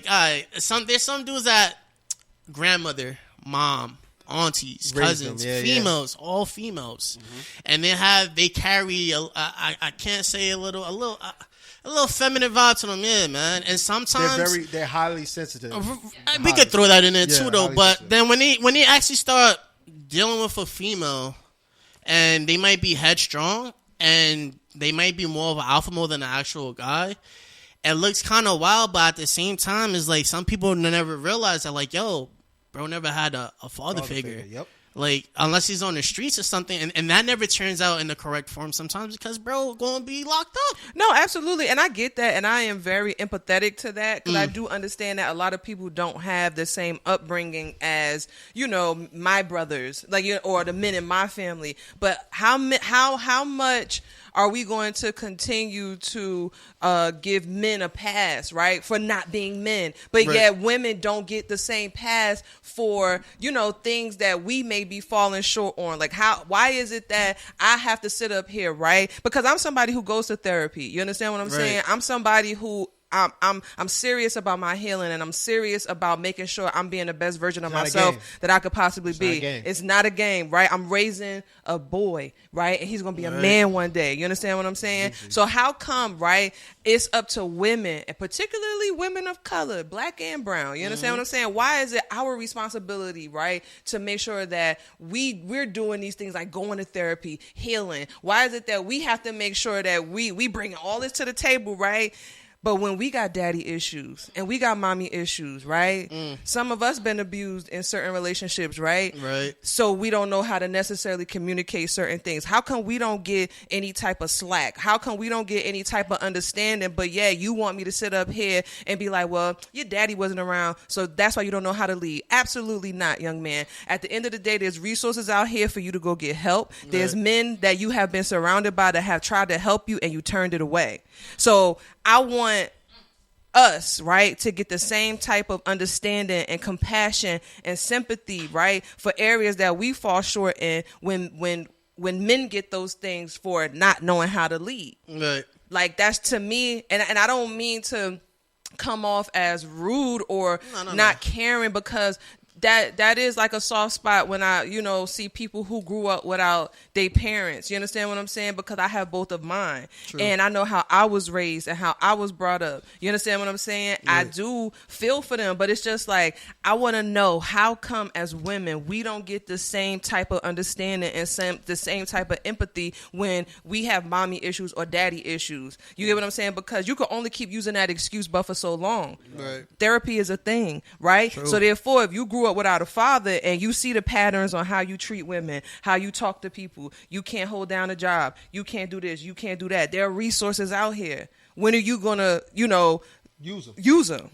There's some dudes that grandmother, mom, aunties, cousins, females, all females, and they carry I can't say a little feminine vibe to them, man. And sometimes they're highly sensitive. We could throw that in there too, though. But sensitive. then when they actually start dealing with a female, and they might be headstrong, and they might be more of an alpha male than an actual guy. It looks kind of wild, but at the same time, it's like some people never realize that, like, yo, bro never had a father figure. Yep. Like, unless he's on the streets or something. And that never turns out in the correct form sometimes because, bro, going to be locked up. No, absolutely. And I get that. And I am very empathetic to that because I do understand that a lot of people don't have the same upbringing as, my brothers, like, or the men in my family. But how much are we going to continue to give men a pass, right, for not being men? But yet women don't get the same pass for, things that we may be falling short on. Like, why is it that I have to sit up here, right? Because I'm somebody who goes to therapy. You understand what I'm saying? I'm somebody who I'm serious about my healing, and I'm serious about making sure I'm being the best version of myself that I could possibly be. It's not a game, right? I'm raising a boy, right? And he's going to be a man one day. You understand what I'm saying? So how come, right, it's up to women, and particularly women of color, black and brown. You understand what I'm saying? Why is it our responsibility, right, to make sure that we're doing these things like going to therapy, healing? Why is it that we have to make sure that we bring all this to the table, right? But when we got daddy issues and we got mommy issues, right? Some of us been abused in certain relationships, right? Right. So we don't know how to necessarily communicate certain things. How come we don't get any type of slack? How come we don't get any type of understanding? But yeah, you want me to sit up here and be like, well, your daddy wasn't around, so that's why you don't know how to lead. Absolutely not, young man. At the end of the day, there's resources out here for you to go get help. There's men that you have been surrounded by that have tried to help you and you turned it away. So I want us, right, to get the same type of understanding and compassion and sympathy, right, for areas that we fall short in when men get those things for not knowing how to lead. Right. Like, that's, to me, and I don't mean to come off as rude or not caring, because that is like a soft spot when I, see people who grew up without their parents. You understand what I'm saying? Because I have both of mine. True. And I know how I was raised and how I was brought up. You understand what I'm saying? Yeah. I do feel for them, but it's just like, I want to know, how come as women we don't get the same type of understanding and the same type of empathy when we have mommy issues or daddy issues? You get what I'm saying? Because you can only keep using that excuse but for so long. Right. Therapy is a thing, right? True. So therefore, if you grew up without a father and you see the patterns on how you treat women, how you talk to people, you can't hold down a job, you can't do this, you can't do that. There are resources out here. When are you gonna, use them?